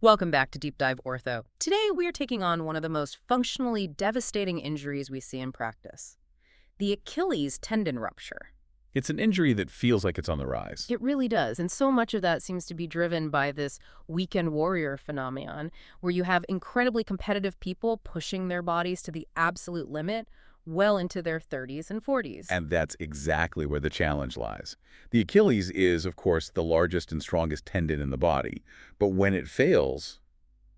Welcome back to Deep Dive Ortho. Today we are taking on one of the most functionally devastating injuries we see in practice, the Achilles tendon rupture. It's an injury that feels like it's on the rise. It really does, and so much of that seems to be driven by this weekend warrior phenomenon, where you have incredibly competitive people pushing their bodies to the absolute limit well into their 30s and 40s. And that's exactly where the challenge lies. The Achilles is, of course, the largest and strongest tendon in the body. But when it fails,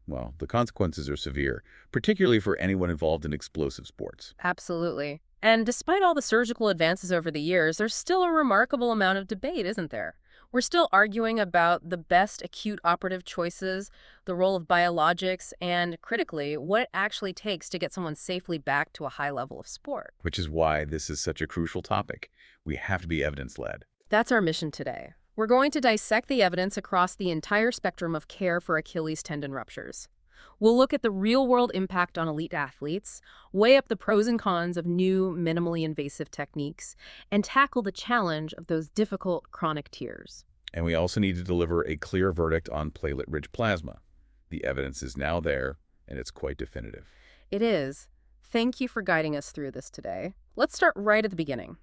well, the consequences are severe, particularly for anyone involved in explosive sports. Absolutely. And despite all the surgical advances over the years, there's still a remarkable amount of debate, isn't there? We're still arguing about the best acute operative choices, the role of biologics, and critically, what it actually takes to get someone safely back to a high level of sport. Which is why this is such a crucial topic. We have to be evidence-led. That's our mission today. We're going to dissect the evidence across the entire spectrum of care for Achilles tendon ruptures. We'll look at the real-world impact on elite athletes, weigh up the pros and cons of new, minimally invasive techniques, and tackle the challenge of those difficult chronic tears. And we also need to deliver a clear verdict on platelet-rich plasma. The evidence is now there, and it's quite definitive. It is. Thank you for guiding us through this today. Let's start right at the beginning.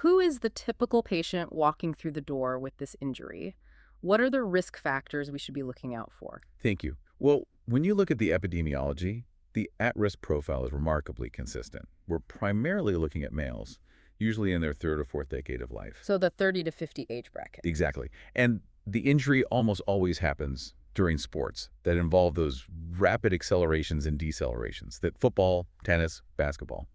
Who is the typical patient walking through the door with this injury? What are the risk factors we should be looking out for? Thank you. Well, when you look at the epidemiology, the at-risk profile is remarkably consistent. We're primarily looking at males, usually in their third or fourth decade of life. So the 30 to 50 age bracket. Exactly. And the injury almost always happens during sports that involve those rapid accelerations and decelerations that football, tennis, basketball.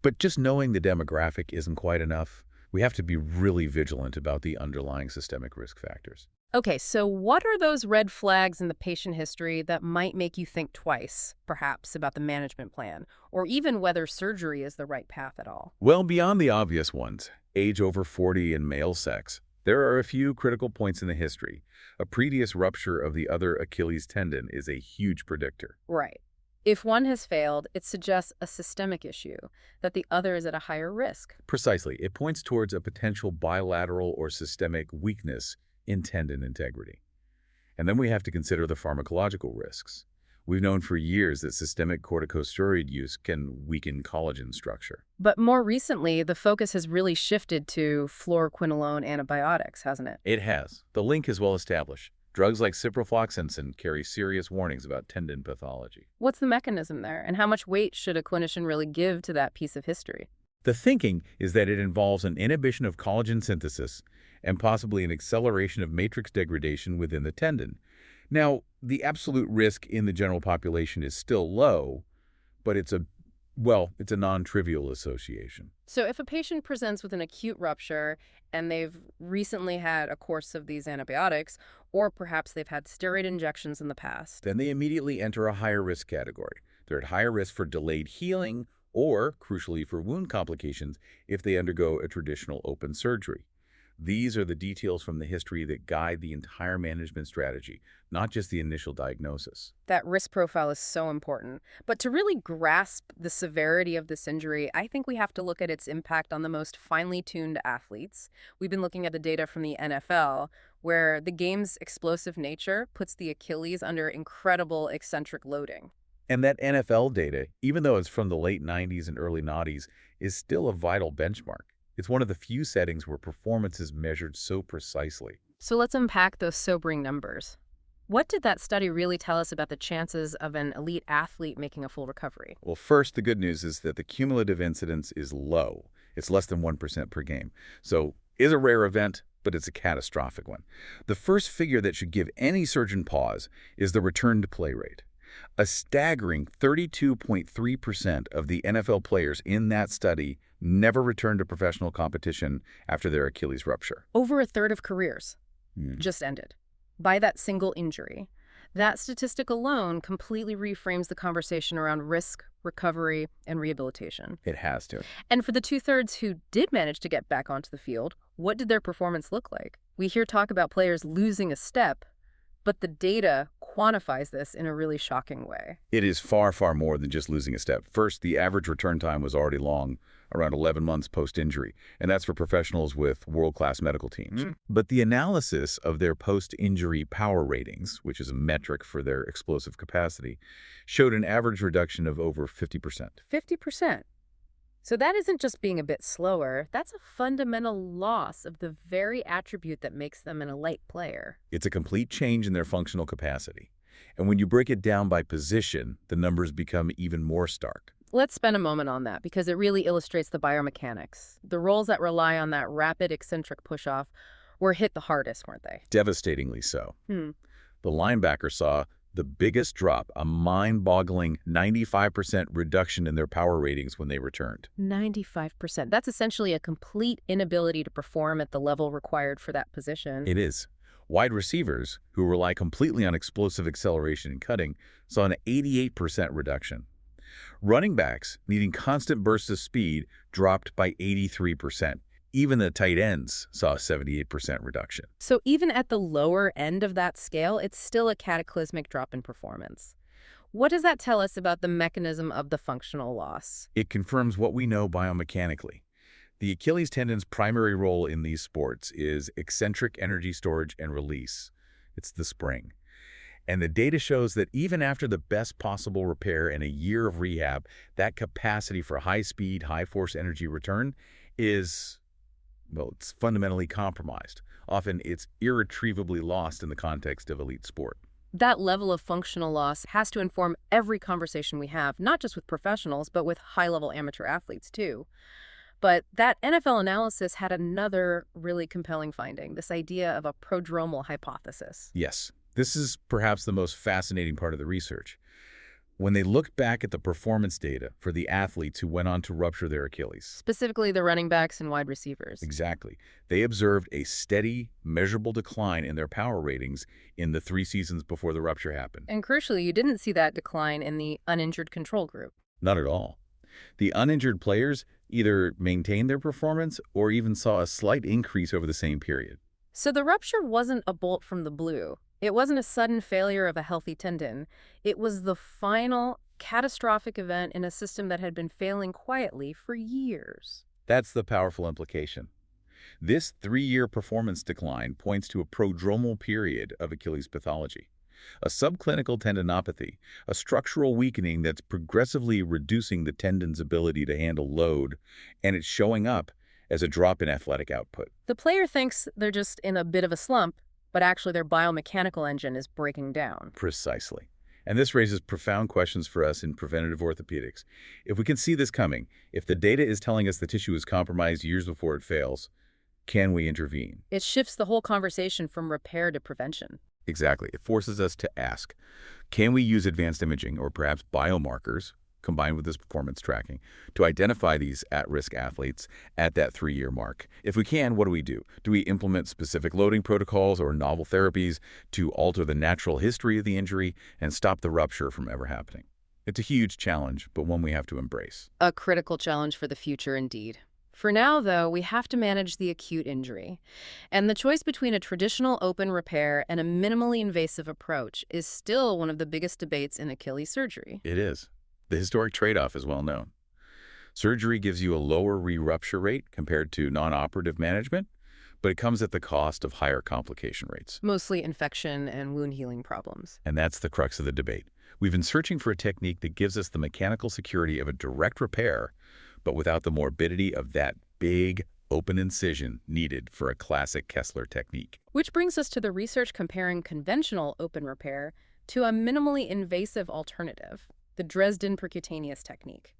But just knowing the demographic isn't quite enough. We have to be really vigilant about the underlying systemic risk factors. Okay, so what are those red flags in the patient history that might make you think twice, perhaps, about the management plan, or even whether surgery is the right path at all? Well, beyond the obvious ones, age over 40 and male sex, there are a few critical points in the history. A previous rupture of the other Achilles tendon is a huge predictor. Right. If one has failed, it suggests a systemic issue, that the other is at a higher risk. Precisely. It points towards a potential bilateral or systemic weakness in tendon integrity. And then we have to consider the pharmacological risks. We've known for years that systemic corticosteroid use can weaken collagen structure. But more recently, the focus has really shifted to fluoroquinolone antibiotics, hasn't it? It has. The link is well established. Drugs like ciprofloxacin carry serious warnings about tendon pathology. What's the mechanism there, and how much weight should a clinician really give to that piece of history? The thinking is that it involves an inhibition of collagen synthesis and possibly an acceleration of matrix degradation within the tendon. Now, the absolute risk in the general population is still low, but it's a non-trivial association. So if a patient presents with an acute rupture and they've recently had a course of these antibiotics, or perhaps they've had steroid injections in the past, Then they immediately enter a higher risk category. They're at higher risk for delayed healing or, crucially, for wound complications if they undergo a traditional open surgery. These are the details from the history that guide the entire management strategy, not just the initial diagnosis. that risk profile is so important. But to really grasp the severity of this injury, I think we have to look at its impact on the most finely tuned athletes. We've been looking at the data from the NFL, where the game's explosive nature puts the Achilles under incredible eccentric loading. And that NFL data, even though it's from the late 90s and early 90s, is still a vital benchmark. It's one of the few settings where performance is measured so precisely. So let's unpack those sobering numbers. What did that study really tell us about the chances of an elite athlete making a full recovery? Well, first, the good news is that the cumulative incidence is low. It's less than 1% per game. So it's a rare event, but it's a catastrophic one. The first figure that should give any surgeon pause is the return to play rate. A staggering 32.3% of the NFL players in that study never returned to professional competition after their Achilles rupture. Over a third of careers just ended by that single injury. That statistic alone completely reframes the conversation around risk, recovery, and rehabilitation. It has to. And for the two-thirds who did manage to get back onto the field, what did their performance look like? We hear talk about players losing a step, but the data quantifies this in a really shocking way. It is far, far more than just losing a step. First, the average return time was already long, around 11 months post-injury, and that's for professionals with world-class medical teams. But the analysis of their post-injury power ratings, which is a metric for their explosive capacity, showed an average reduction of over 50%. 50%. So that isn't just being a bit slower, that's a fundamental loss of the very attribute that makes them an elite player. It's a complete change in their functional capacity. And when you break it down by position, the numbers become even more stark. Let's spend a moment on that because it really illustrates the biomechanics. The roles that rely on that rapid eccentric push-off were hit the hardest, weren't they? Devastatingly so. Hmm. The linebacker saw the biggest drop, a mind-boggling 95% reduction in their power ratings when they returned. 95%. That's essentially a complete inability to perform at the level required for that position. It is. Wide receivers, who rely completely on explosive acceleration and cutting, saw an 88% reduction. Running backs, needing constant bursts of speed, dropped by 83%. Even the tight ends saw a 78% reduction. So even at the lower end of that scale, it's still a cataclysmic drop in performance. What does that tell us about the mechanism of the functional loss? It confirms what we know biomechanically. The Achilles tendon's primary role in these sports is eccentric energy storage and release. It's the spring. And the data shows that even after the best possible repair and a year of rehab, that capacity for high-speed, high-force energy return is, well, it's fundamentally compromised. Often it's irretrievably lost in the context of elite sport. That level of functional loss has to inform every conversation we have, not just with professionals, but with high-level amateur athletes, too. But that NFL analysis had another really compelling finding, this idea of a prodromal hypothesis. Yes, this is perhaps the most fascinating part of the research. When they looked back at the performance data for the athletes who went on to rupture their Achilles. Specifically the running backs and wide receivers. Exactly. They observed a steady, measurable decline in their power ratings in the 3 seasons before the rupture happened. And crucially, you didn't see that decline in the uninjured control group. Not at all. The uninjured players either maintained their performance or even saw a slight increase over the same period. So the rupture wasn't a bolt from the blue. It wasn't a sudden failure of a healthy tendon. It was the final catastrophic event in a system that had been failing quietly for years. That's the powerful implication. This 3-year performance decline points to a prodromal period of Achilles pathology, a subclinical tendinopathy, a structural weakening that's progressively reducing the tendon's ability to handle load, and it's showing up as a drop in athletic output. The player thinks they're just in a bit of a slump, but actually their biomechanical engine is breaking down. Precisely. And this raises profound questions for us in preventative orthopedics. If we can see this coming, if the data is telling us the tissue is compromised years before it fails, can we intervene? It shifts the whole conversation from repair to prevention. Exactly. It forces us to ask, can we use advanced imaging or perhaps biomarkers combined with this performance tracking to identify these at-risk athletes at that 3-year mark? If we can, what do we do? Do we implement specific loading protocols or novel therapies to alter the natural history of the injury and stop the rupture from ever happening? It's a huge challenge, but one we have to embrace. A critical challenge for the future, indeed. For now, though, we have to manage the acute injury. And the choice between a traditional open repair and a minimally invasive approach is still one of the biggest debates in Achilles surgery. It is. The historic trade-off is well known. Surgery gives you a lower re-rupture rate compared to non-operative management, but it comes at the cost of higher complication rates. Mostly infection and wound healing problems. And that's the crux of the debate. We've been searching for a technique that gives us the mechanical security of a direct repair, but without the morbidity of that big, open incision needed for a classic Kessler technique. Which brings us to the research comparing conventional open repair to a minimally invasive alternative, the Dresden percutaneous technique.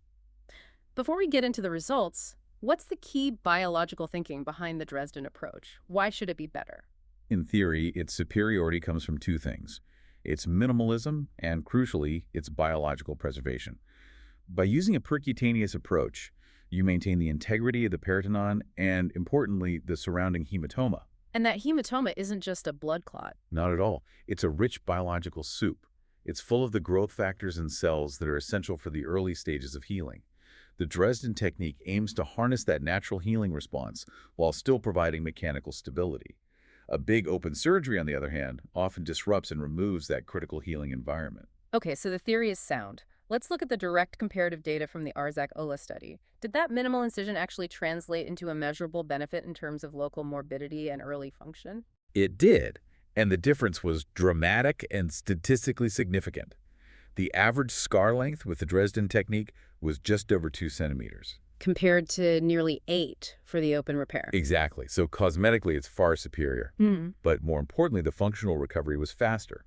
Before we get into the results, what's the key biological thinking behind the Dresden approach? Why should it be better? In theory, its superiority comes from 2 things. Its minimalism and, crucially, its biological preservation. By using a percutaneous approach, you maintain the integrity of the peritoneum and, importantly, the surrounding hematoma. And that hematoma isn't just a blood clot. Not at all. It's a rich biological soup. It's full of the growth factors and cells that are essential for the early stages of healing. The Dresden technique aims to harness that natural healing response while still providing mechanical stability. A big open surgery, on the other hand, often disrupts and removes that critical healing environment. Okay, so the theory is sound. Let's look at the direct comparative data from the Arzak-Ola study. Did that minimal incision actually translate into a measurable benefit in terms of local morbidity and early function? It did, and the difference was dramatic and statistically significant. The average scar length with the Dresden technique was just over 2 centimeters. Compared to nearly 8 for the open repair. Exactly. So cosmetically, it's far superior. Hmm. But more importantly, the functional recovery was faster.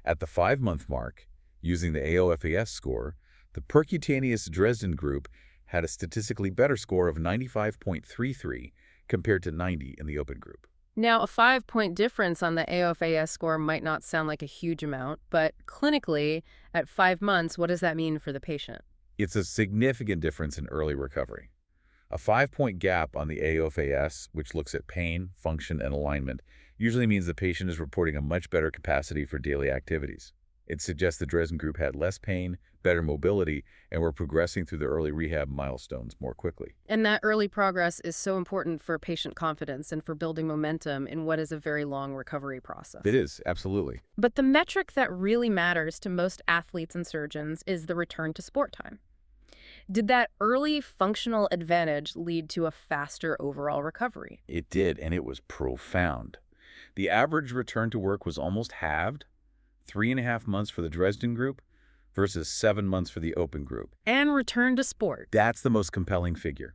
At the 5-month mark, using the AOFAS score, the percutaneous Dresden group had a statistically better score of 95.33 compared to 90 in the open group. Now, a 5-point difference on the AOFAS score might not sound like a huge amount, but clinically, at 5 months, what does that mean for the patient? It's a significant difference in early recovery. A 5-point gap on the AOFAS, which looks at pain, function, and alignment, usually means the patient is reporting a much better capacity for daily activities. It suggests the Dresden group had less pain, better mobility, and were progressing through the early rehab milestones more quickly. And that early progress is so important for patient confidence and for building momentum in what is a very long recovery process. It is, absolutely. But the metric that really matters to most athletes and surgeons is the return to sport time. Did that early functional advantage lead to a faster overall recovery? It did, and it was profound. The average return to work was almost halved, 3.5 months for the Dresden group versus 7 months for the open group. And return to sport. That's the most compelling figure.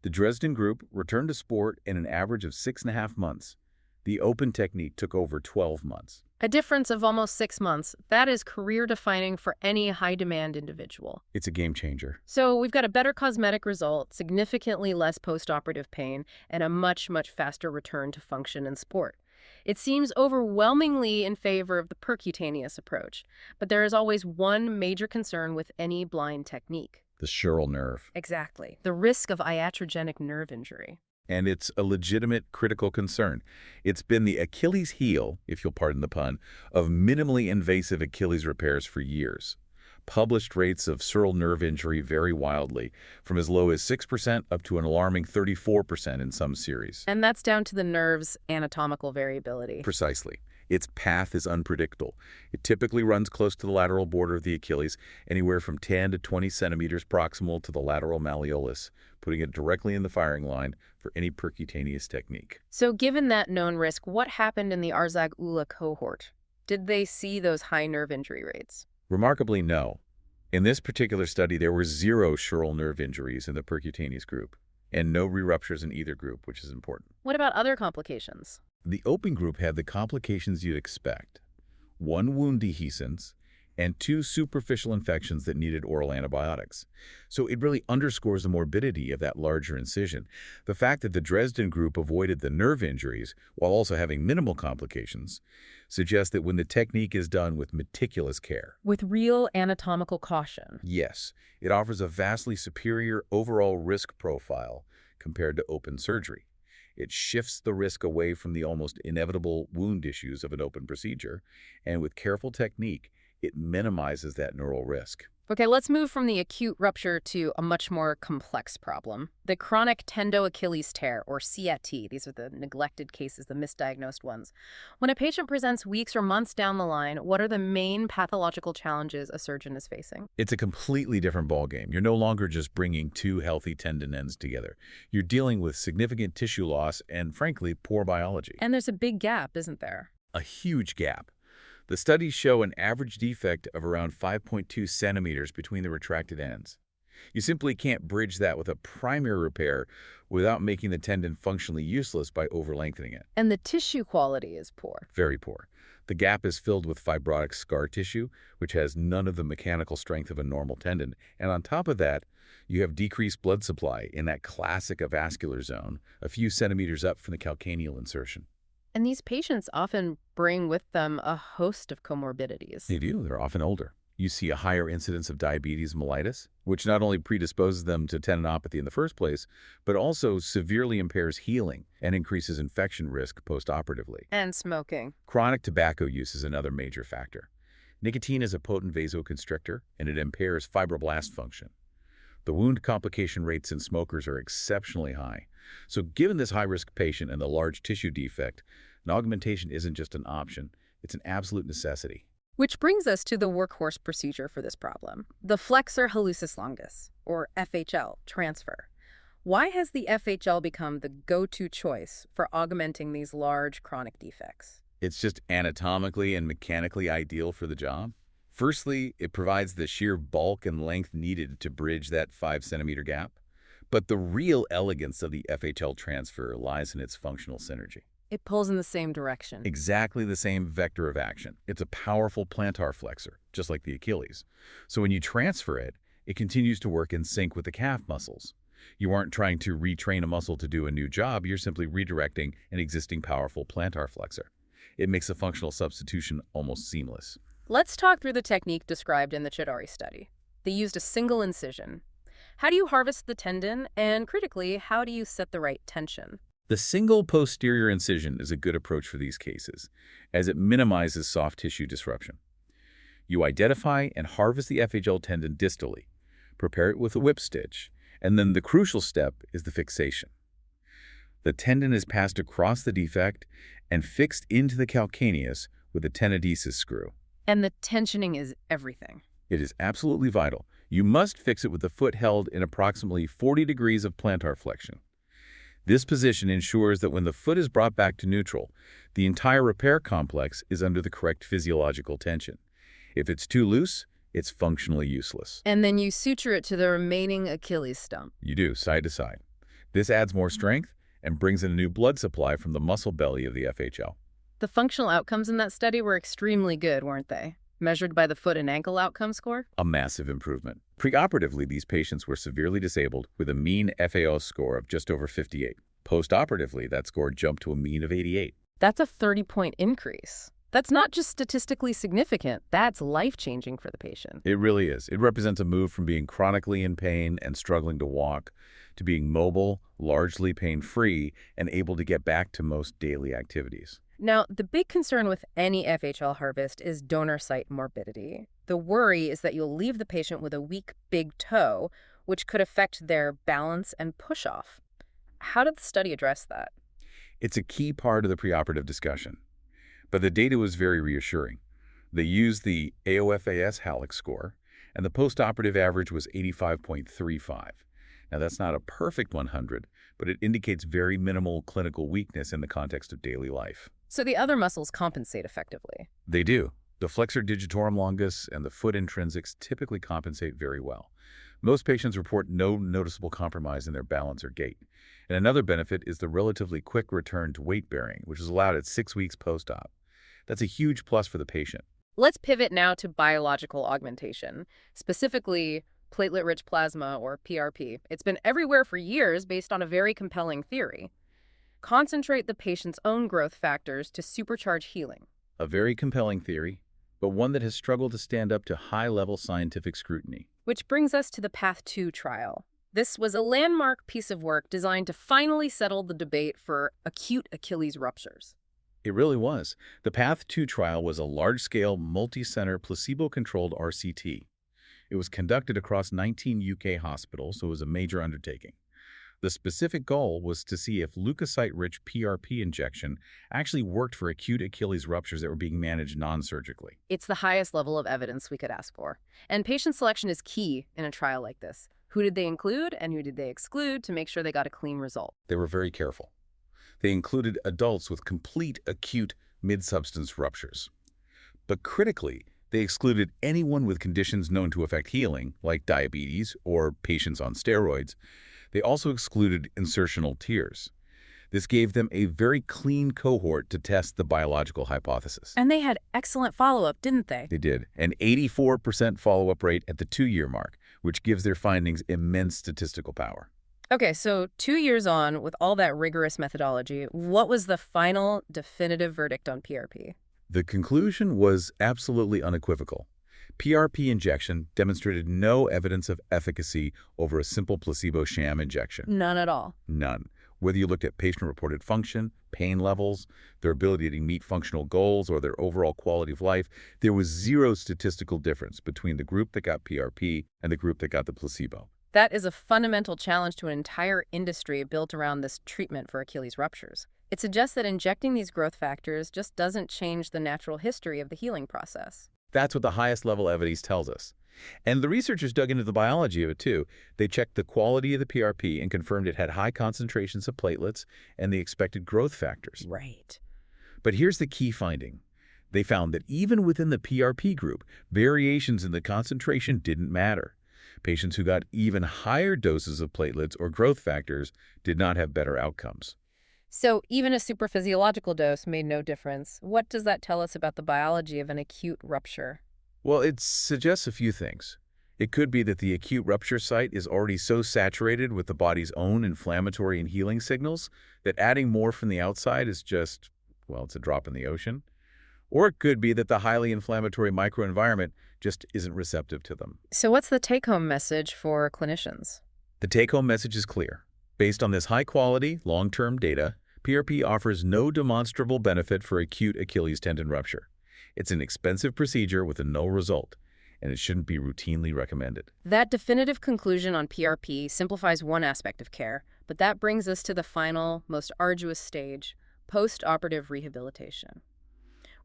The Dresden group returned to sport in an average of 6.5 months. The open technique took over 12 months. A difference of almost 6 months. That is career-defining for any high-demand individual. It's a game changer. So we've got a better cosmetic result, significantly less post-operative pain, and a much, much faster return to function and sport. It seems overwhelmingly in favor of the percutaneous approach, but there is always one major concern with any blind technique. The sural nerve. Exactly. The risk of iatrogenic nerve injury. And it's a legitimate critical concern. It's been the Achilles heel, if you'll pardon the pun, of minimally invasive Achilles repairs for years. Published rates of sural nerve injury vary wildly, from as low as 6% up to an alarming 34% in some series. And that's down to the nerve's anatomical variability. Precisely. Its path is unpredictable. It typically runs close to the lateral border of the Achilles, anywhere from 10 to 20 centimeters proximal to the lateral malleolus, putting it directly in the firing line for any percutaneous technique. So given that known risk, what happened in the Arzak-Ula cohort? Did they see those high nerve injury rates? Remarkably, no. In this particular study, there were 0 sural nerve injuries in the percutaneous group, and no re-ruptures in either group, which is important. What about other complications? The open group had the complications you'd expect: 1 wound dehiscence and 2 superficial infections that needed oral antibiotics. So it really underscores the morbidity of that larger incision. The fact that the Dresden group avoided the nerve injuries while also having minimal complications suggests that when the technique is done with meticulous care, With real anatomical caution. yes, it offers a vastly superior overall risk profile compared to open surgery. It shifts the risk away from the almost inevitable wound issues of an open procedure, and with careful technique, it minimizes that neural risk. Okay, let's move from the acute rupture to a much more complex problem. The chronic tendo-Achilles tear, or CAT. These are the neglected cases, the misdiagnosed ones. When a patient presents weeks or months down the line, what are the main pathological challenges a surgeon is facing? It's a completely different ballgame. You're no longer just bringing 2 healthy tendon ends together. You're dealing with significant tissue loss and, frankly, poor biology. And there's a big gap, isn't there? A huge gap. The studies show an average defect of around 5.2 centimeters between the retracted ends. You simply can't bridge that with a primary repair without making the tendon functionally useless by over-lengthening it. And the tissue quality is poor. Very poor. The gap is filled with fibrotic scar tissue, which has none of the mechanical strength of a normal tendon. And on top of that, you have decreased blood supply in that classic avascular zone, a few centimeters up from the calcaneal insertion. And these patients often bring with them a host of comorbidities. They do. They're often older. You see a higher incidence of diabetes mellitus, which not only predisposes them to tendinopathy in the first place, but also severely impairs healing and increases infection risk postoperatively. And smoking. Chronic tobacco use is another major factor. Nicotine is a potent vasoconstrictor, and it impairs fibroblast function. The wound complication rates in smokers are exceptionally high. So given this high-risk patient and the large tissue defect, And augmentation isn't just an option, it's an absolute necessity. Which brings us to the workhorse procedure for this problem, the flexor hallucis longus, or FHL, transfer. Why has the FHL become the go-to choice for augmenting these large chronic defects? It's just anatomically and mechanically ideal for the job. Firstly, it provides the sheer bulk and length needed to bridge that 5 centimeter gap. But the real elegance of the FHL transfer lies in its functional synergy. It pulls in the same direction. Exactly the same vector of action. It's a powerful plantar flexor, just like the Achilles. So when you transfer it, it continues to work in sync with the calf muscles. You aren't trying to retrain a muscle to do a new job, you're simply redirecting an existing powerful plantar flexor. It makes a functional substitution almost seamless. Let's talk through the technique described in the Chidori study. They used a single incision. How do you harvest the tendon, and critically, how do you set the right tension? The single posterior incision is a good approach for these cases, as it minimizes soft tissue disruption. You identify and harvest the FHL tendon distally, prepare it with a whip stitch, and then the crucial step is the fixation. The tendon is passed across the defect and fixed into the calcaneus with a tenodesis screw. And the tensioning is everything. It is absolutely vital. You must fix it with the foot held in approximately 40 degrees of plantar flexion. This position ensures that when the foot is brought back to neutral, the entire repair complex is under the correct physiological tension. If it's too loose, it's functionally useless. And then you suture it to the remaining Achilles stump. You do, side to side. This adds more strength and brings in a new blood supply from the muscle belly of the FHL. The functional outcomes in that study were extremely good, weren't they? Measured by the foot and ankle outcome score? A massive improvement. Preoperatively, these patients were severely disabled with a mean FAO score of just over 58. Postoperatively, that score jumped to a mean of 88. That's a 30-point increase. That's not just statistically significant, that's life-changing for the patient. It really is. It represents a move from being chronically in pain and struggling to walk to being mobile, largely pain-free, and able to get back to most daily activities. Now, the big concern with any FHL harvest is donor site morbidity. The worry is that you'll leave the patient with a weak, big toe, which could affect their balance and push-off. How did the study address that? It's a key part of the preoperative discussion, but the data was very reassuring. They used the AOFAS Halleck score, and the postoperative average was 85.35. Now, that's not a perfect 100, but it indicates very minimal clinical weakness in the context of daily life. So the other muscles compensate effectively. They do. The flexor digitorum longus and the foot intrinsics typically compensate very well. Most patients report no noticeable compromise in their balance or gait. And another benefit is the relatively quick return to weight bearing, which is allowed at 6 weeks post-op. That's a huge plus for the patient. Let's pivot now to biological augmentation, specifically platelet-rich plasma, or PRP. It's been everywhere for years based on a very compelling theory. Concentrate the patient's own growth factors to supercharge healing. A very compelling theory, but one that has struggled to stand up to high-level scientific scrutiny. Which brings us to the PATH-2 trial. This was a landmark piece of work designed to finally settle the debate for acute Achilles ruptures. It really was. The PATH-2 trial was a large-scale, multi-center, placebo-controlled RCT. It was conducted across 19 UK hospitals, so it was a major undertaking. The specific goal was to see if leukocyte-rich PRP injection actually worked for acute Achilles ruptures that were being managed non-surgically. It's the highest level of evidence we could ask for. And patient selection is key in a trial like this. Who did they include and who did they exclude to make sure they got a clean result? They were very careful. They included adults with complete acute mid-substance ruptures. But critically, they excluded anyone with conditions known to affect healing, like diabetes or patients on steroids. They also excluded insertional tears. This gave them a very clean cohort to test the biological hypothesis. And they had excellent follow-up, didn't they? They did. An 84% follow-up rate at the 2-year mark, which gives their findings immense statistical power. Okay, so 2 years on, with all that rigorous methodology, what was the final definitive verdict on PRP? The conclusion was absolutely unequivocal. PRP injection demonstrated no evidence of efficacy over a simple placebo sham injection. None at all. None. Whether you looked at patient-reported function, pain levels, their ability to meet functional goals, or their overall quality of life, there was zero statistical difference between the group that got PRP and the group that got the placebo. That is a fundamental challenge to an entire industry built around this treatment for Achilles ruptures. It suggests that injecting these growth factors just doesn't change the natural history of the healing process. That's what the highest level evidence tells us. And the researchers dug into the biology of it too. They checked the quality of the PRP and confirmed it had high concentrations of platelets and the expected growth factors. Right. But here's the key finding. They found that even within the PRP group, variations in the concentration didn't matter. Patients who got even higher doses of platelets or growth factors did not have better outcomes. So even a supraphysiological dose made no difference. What does that tell us about the biology of an acute rupture? Well, it suggests a few things. It could be that the acute rupture site is already so saturated with the body's own inflammatory and healing signals that adding more from the outside is just, well, it's a drop in the ocean. Or it could be that the highly inflammatory microenvironment just isn't receptive to them. So what's the take-home message for clinicians? The take-home message is clear. Based on this high-quality, long-term data, PRP offers no demonstrable benefit for acute Achilles tendon rupture. It's an expensive procedure with a no result, and it shouldn't be routinely recommended. That definitive conclusion on PRP simplifies one aspect of care, but that brings us to the final, most arduous stage, post-operative rehabilitation.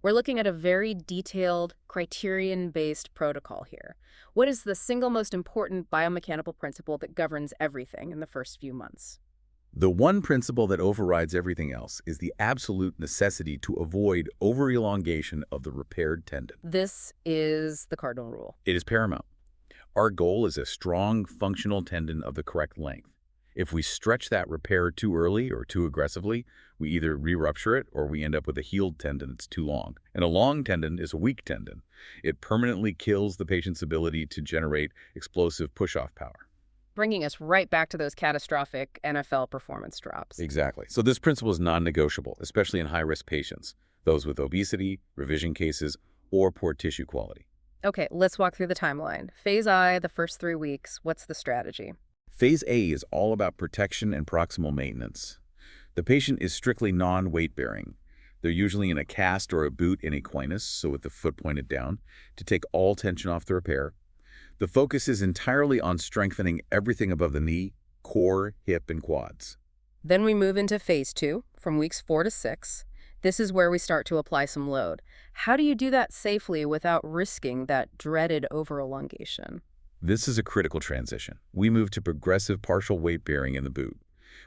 We're looking at a very detailed, criterion-based protocol here. What is the single most important biomechanical principle that governs everything in the first few months? The one principle that overrides everything else is the absolute necessity to avoid overelongation of the repaired tendon. This is the cardinal rule. It is paramount. Our goal is a strong, functional tendon of the correct length. If we stretch that repair too early or too aggressively, we either re-rupture it or we end up with a healed tendon that's too long. And a long tendon is a weak tendon. It permanently kills the patient's ability to generate explosive push-off power. Bringing us right back to those catastrophic NFL performance drops. Exactly. So this principle is non-negotiable, especially in high-risk patients, those with obesity, revision cases, or poor tissue quality. Okay, let's walk through the timeline. Phase I, the first 3 weeks. What's the strategy? Phase A is all about protection and proximal maintenance. The patient is strictly non-weight bearing. They're usually in a cast or a boot in equinus, so with the foot pointed down, to take all tension off the repair. The focus is entirely on strengthening everything above the knee, core, hip, and quads. Then we move into phase 2, from weeks 4 to 6. This is where we start to apply some load. How do you do that safely without risking that dreaded over-elongation? This is a critical transition. We move to progressive partial weight bearing in the boot.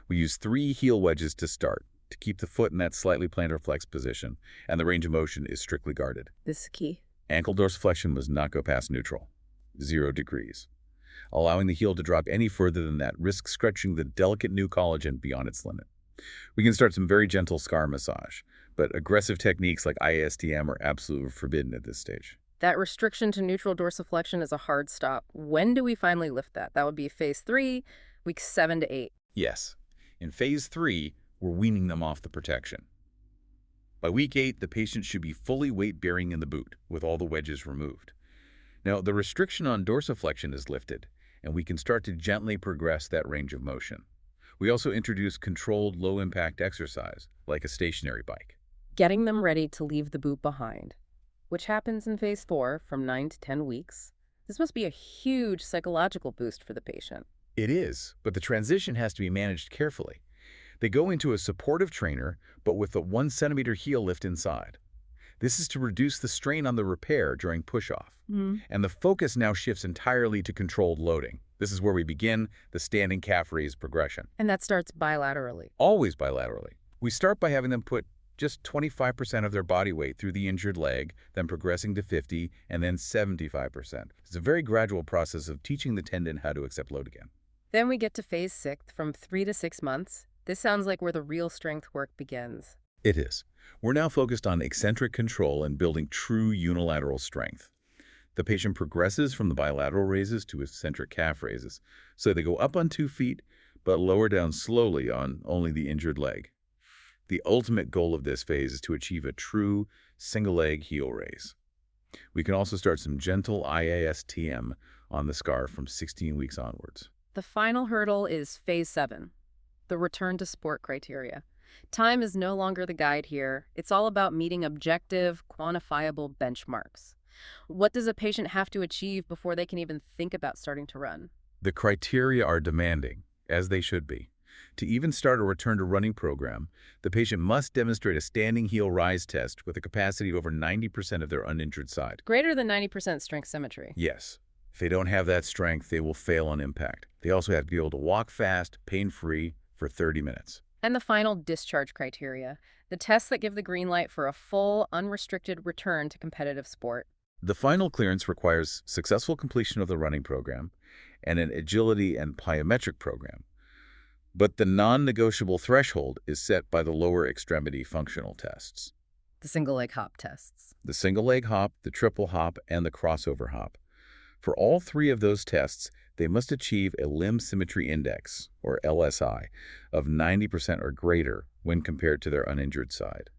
We use 3 heel wedges to start, to keep the foot in that slightly plantar flex position, and the range of motion is strictly guarded. This is key. Ankle dorsiflexion must not go past neutral, 0 degrees. Allowing the heel to drop any further than that risks stretching the delicate new collagen beyond its limit. We can start some very gentle scar massage, but aggressive techniques like IASTM are absolutely forbidden at this stage. That restriction to neutral dorsiflexion is a hard stop. When do we finally lift that? That would be phase 3, weeks 7 to 8. Yes. In phase 3, we're weaning them off the protection. By week 8, the patient should be fully weight-bearing in the boot, with all the wedges removed. Now, the restriction on dorsiflexion is lifted, and we can start to gently progress that range of motion. We also introduce controlled low-impact exercise, like a stationary bike. Getting them ready to leave the boot behind, which happens in phase 4 from 9 to 10 weeks. This must be a huge psychological boost for the patient. It is, but the transition has to be managed carefully. They go into a supportive trainer, but with a 1 centimeter heel lift inside. This is to reduce the strain on the repair during push-off. And the focus now shifts entirely to controlled loading. This is where we begin the standing calf raise progression. And that starts bilaterally. Always bilaterally. We start by having them put just 25% of their body weight through the injured leg, then progressing to 50, and then 75%. It's a very gradual process of teaching the tendon how to accept load again. Then we get to phase 6 from 3 to 6 months. This sounds like where the real strength work begins. It is. We're now focused on eccentric control and building true unilateral strength. The patient progresses from the bilateral raises to eccentric calf raises, so they go up on 2 feet, but lower down slowly on only the injured leg. The ultimate goal of this phase is to achieve a true single-leg heel raise. We can also start some gentle IASTM on the scar from 16 weeks onwards. The final hurdle is phase 7, the return to sport criteria. Time is no longer the guide here. It's all about meeting objective, quantifiable benchmarks. What does a patient have to achieve before they can even think about starting to run? The criteria are demanding, as they should be. To even start a return-to-running program, the patient must demonstrate a standing heel rise test with a capacity of over 90% of their uninjured side. Greater than 90% strength symmetry. Yes. If they don't have that strength, they will fail on impact. They also have to be able to walk fast, pain-free, for 30 minutes. And the final discharge criteria, the tests that give the green light for a full, unrestricted return to competitive sport. The final clearance requires successful completion of the running program and an agility and plyometric program. But the non-negotiable threshold is set by the lower extremity functional tests. The single leg hop tests. The single leg hop, the triple hop, and the crossover hop. For all three of those tests, they must achieve a limb symmetry index, or LSI, of 90% or greater when compared to their uninjured side.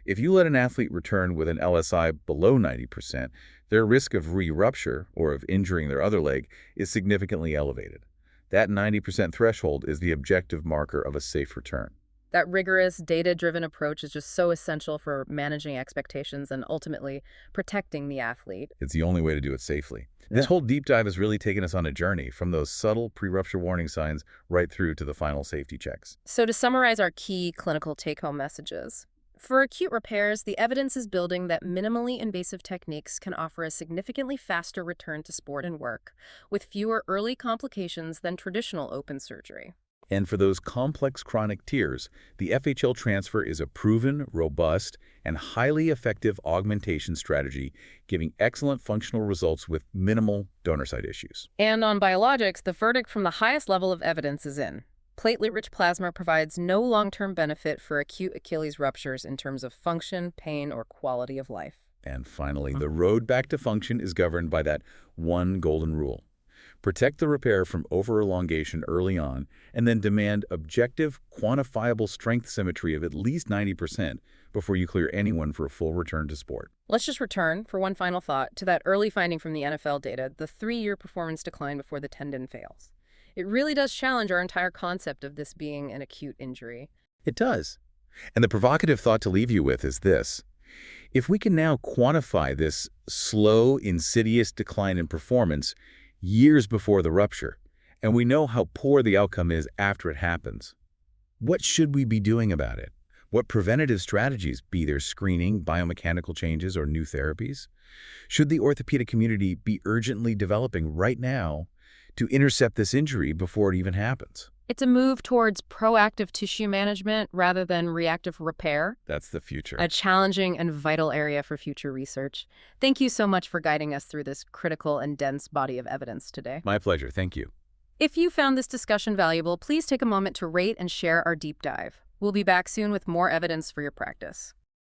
If you let an athlete return with an LSI below 90%, their risk of re-rupture, or of injuring their other leg, is significantly elevated. That 90% threshold is the objective marker of a safe return. That rigorous, data-driven approach is just so essential for managing expectations and ultimately protecting the athlete. It's the only way to do it safely. This whole deep dive has really taken us on a journey from those subtle pre-rupture warning signs right through to the final safety checks. So to summarize our key clinical take-home messages, for acute repairs, the evidence is building that minimally invasive techniques can offer a significantly faster return to sport and work, with fewer early complications than traditional open surgery. And for those complex chronic tears, the FHL transfer is a proven, robust, and highly effective augmentation strategy, giving excellent functional results with minimal donor site issues. And on biologics, the verdict from the highest level of evidence is in. Platelet-rich plasma provides no long-term benefit for acute Achilles ruptures in terms of function, pain, or quality of life. And finally, the road back to function is governed by that one golden rule. Protect the repair from over-elongation early on, and then demand objective, quantifiable strength symmetry of at least 90% before you clear anyone for a full return to sport. Let's just return, for one final thought, to that early finding from the NFL data, the 3-year performance decline before the tendon fails. It really does challenge our entire concept of this being an acute injury. It does. And the provocative thought to leave you with is this. If we can now quantify this slow, insidious decline in performance years before the rupture, and we know how poor the outcome is after it happens, what should we be doing about it? What preventative strategies, be there screening, biomechanical changes, or new therapies, should the orthopedic community be urgently developing right now to intercept this injury before it even happens? It's a move towards proactive tissue management rather than reactive repair. That's the future. A challenging and vital area for future research. Thank you so much for guiding us through this critical and dense body of evidence today. My pleasure. Thank you. If you found this discussion valuable, please take a moment to rate and share our deep dive. We'll be back soon with more evidence for your practice.